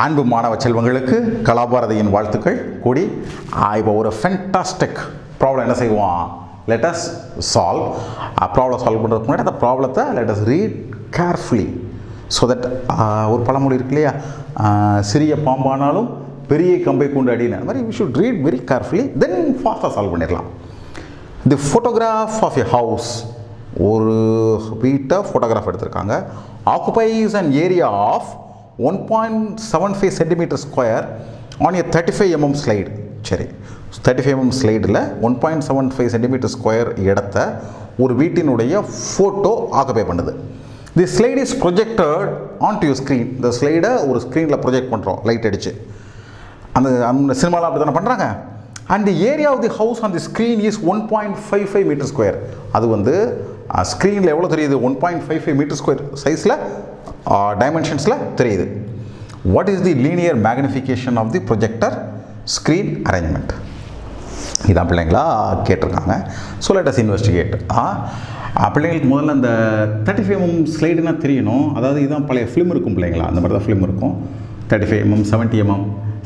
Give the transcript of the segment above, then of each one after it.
அன்பு மாணவ செல்வங்களுக்கு கலாபாரதியின் வாழ்த்துக்கள் கூடி இப்போ ஒரு ஃபென்டாஸ்டிக் ப்ராப்ளம் என்ன செய்வோம், let us solve. Problem solve பண்ணுறதுக்கு முன்னாடி அந்த ப்ராப்ளத்தை let us read carefully so that ஒரு பழமொழி இருக்கு இல்லையா, சிறிய பாம்பானாலும் பெரிய கம்பை கொண்டு அடின்னு, அது மாதிரி we should read very carefully, then ஃபாஸ்ட்டாக சால்வ் பண்ணிடலாம். The photograph of a house, ஒரு வீட்டை ஃபோட்டோகிராஃப் எடுத்திருக்காங்க. Occupies an area of 1.75 centimeter square on a 35 mm slide. சரி, 35 mm ஸ்லைடில் 1.75 centimeter square இடத்த ஒரு வீட்டினுடைய ஃபோட்டோ ஆக்குபை பண்ணுது. The slide is projected on to you screen. இந்த ஸ்லைடை ஒரு ஸ்க்ரீனில் ப்ரொஜெக்ட் பண்ணுறோம் லைட் அடித்து. அந்த சினிமாவில் அப்படி தானே பண்ணுறாங்க. And the area of the house on the screen is 1.55 meter square. அது வந்து ஸ்க்ரீனில் எவ்வளோ தெரியுது, 1.55 meter square சைஸில் டைமென்ஷன்ஸில் தெரியுது. What is the linear magnification of the projector screen arrangement, இதான் பிள்ளைங்களா கேட்டிருக்காங்க. So let us investigate. பிள்ளைங்களுக்கு முதல்ல அந்த 35 mm ஸ்லைடுனா தெரியணும். அதாவது இதுதான் பழைய ஃபிலிம் இருக்கும் பிள்ளைங்களா, அந்த மாதிரி தான் ஃபிலிம் இருக்கும். 35 mm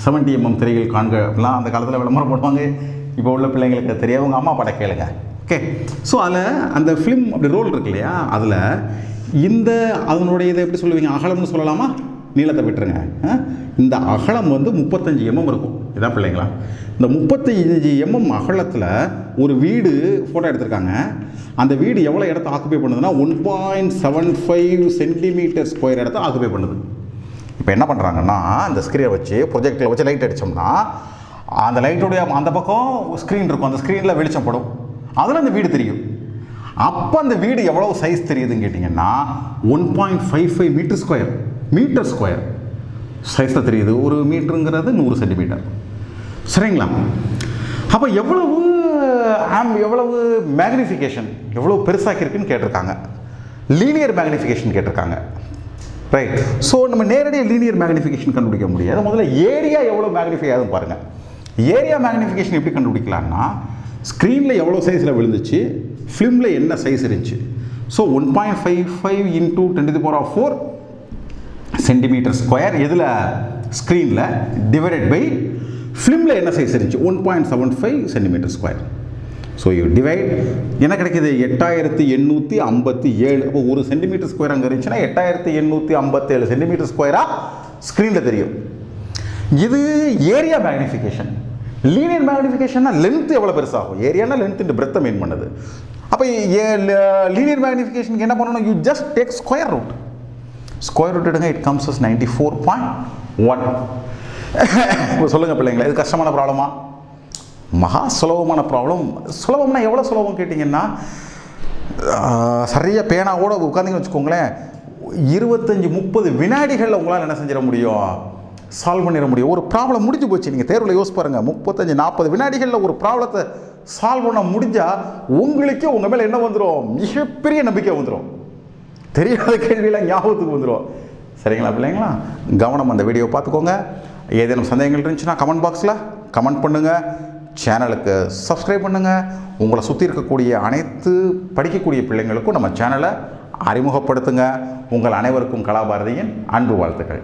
70 mm திரைகள் காண்கலாம் அந்த காலத்தில் விளம்பரம் போடுவாங்க. இப்போ உள்ள பிள்ளைங்களுக்கு தெரியாது, உங்கள் அம்மா பாட்ட கேளுங்க. ஓகே, ஸோ அதில் அந்த ஃபிலிம் அப்படி ரோல் இருக்கு இல்லையா, அதில் இந்த அதனுடைய இதை எப்படி சொல்லுவீங்க, அகலம்னு சொல்லலாமா, நீளத்தை விட்டுருங்க. இந்த அகலம் வந்து 35 mm இருக்கும். இதான் பிள்ளைங்களா, இந்த 35 mm அகலத்தில் ஒரு வீடு ஃபோட்டோ எடுத்திருக்காங்க. அந்த வீடு எவ்வளோ இடத்த ஆக்குபை பண்ணுதுன்னா 1.75 centimeter square இடத்த ஆக்குபை பண்ணுது. இப்போ என்ன பண்ணுறாங்கன்னா, அந்த ஸ்க்ரீனை வச்சு ப்ரொஜெக்டில் வச்சு லைட் அடித்தோம்னா அந்த லைட்டுடைய அந்த பக்கம் ஸ்க்ரீன் இருக்கும், அந்த ஸ்க்ரீனில் வெளிச்சம் படும், அதில் அந்த வீடு தெரியும். அப்போ அந்த வீடு எவ்வளோ சைஸ் தெரியுதுன்னு கேட்டிங்கன்னா 1.55 மீட்டர் ஸ்கொயர் சைஸில் தெரியுது. ஒரு மீட்டருங்கிறது 100 centimeter. சரிங்களா? அப்போ எவ்வளவு மேக்னிஃபிகேஷன், எவ்வளோ பெருசாக்கியிருக்குன்னு கேட்டிருக்காங்க. லீனியர் மேக்னிஃபிகேஷன் கேட்டிருக்காங்க. ரைட். ஸோ நம்ம நேரடியாக லீனியர் மேக்னிஃபிகேஷன் கண்டுபிடிக்க முடியாது. முதல்ல ஏரியா எவ்வளோ மேக்னிஃபை ஆகுதுன்னு பாருங்கள். ஏரியா மேக்னிஃபிகேஷன் எப்படி கண்டுபிடிக்கலாம்னா, ஸ்க்ரீனில் எவ்வளோ சைஸில் விழுந்துச்சு, ஃபிலிமில் என்ன சைஸ் இருந்துச்சு. ஸோ 1.55 into 10⁴ centimeter square எதில், ஸ்க்ரீனில், டிவைடட் பை ஃபிலிமில் என்ன சைஸ் இருந்துச்சு 1.75 centimeter square. So you divide, என்ன கிடைக்கிது 8857. அப்போ ஒரு சென்டிமீட்டர் ஸ்கொயர் அங்கே இருந்துச்சுன்னா 8857 centimeter ஸ்கொயராக ஸ்க்ரீனில் தெரியும். இது ஏரியா மேக்னிஃபிகேஷன். லீனியர் மேக்னிஃபிகேஷன்னா லென்த் எவ்வளோ பெருசாகும், ஏரியானா லென்த் இந்த பிரெத்தை மீன் பண்ணுது. அப்போ லீனியர் மேக்னிஃபிகேஷனுக்கு என்ன பண்ணணும், you just take square root எடுங்க, இட் கம்ஸ் அஸ் 94.1. இப்போ சொல்லுங்கள் பிள்ளைங்களா, இது கஷ்டமான ப்ராப்ளமா, மகா சுலபமான ப்ராப்ளம். சுலபம்னா எவ்வளோ சுலபம் கேட்டிங்கன்னா, சரியாக பேனாவோட உட்காந்திங்கன்னு வச்சுக்கோங்களேன், 25-30 வினாடிகளில் உங்களால் என்ன செஞ்சிட முடியும், சால்வ் பண்ணிட முடியும். ஒரு ப்ராப்ளம் முடிஞ்சு போச்சு. நீங்கள் தேர்வில் யோசிச்சு பாருங்கள், 35-40 வினாடிகளில் ஒரு ப்ராப்ளத்தை சால்வ் பண்ண முடிஞ்சால் உங்களுக்கே உங்கள் மேலே என்ன வந்துடும், மிகப்பெரிய நம்பிக்கை வந்துடும். தெரியாத கேள்வியெல்லாம் ஞாபகத்துக்கு வந்துடும். சரிங்களா பிள்ளைங்களா? கவனம் அந்த வீடியோ பார்த்துக்கோங்க. ஏதேனும் சந்தேகங்கள் இருந்துச்சுன்னா கமெண்ட் பாக்ஸில் கமெண்ட் பண்ணுங்கள். சேனலுக்கு சப்ஸ்கிரைப் பண்ணுங்கள். உங்களை சுற்றி இருக்கக்கூடிய அனைத்து படிக்கக்கூடிய பிள்ளைங்களுக்கும் நம்ம சேனலை அறிமுகப்படுத்துங்க. உங்கள் அனைவருக்கும் கலாபாரதியின் அன்பு வாழ்த்துக்கள்.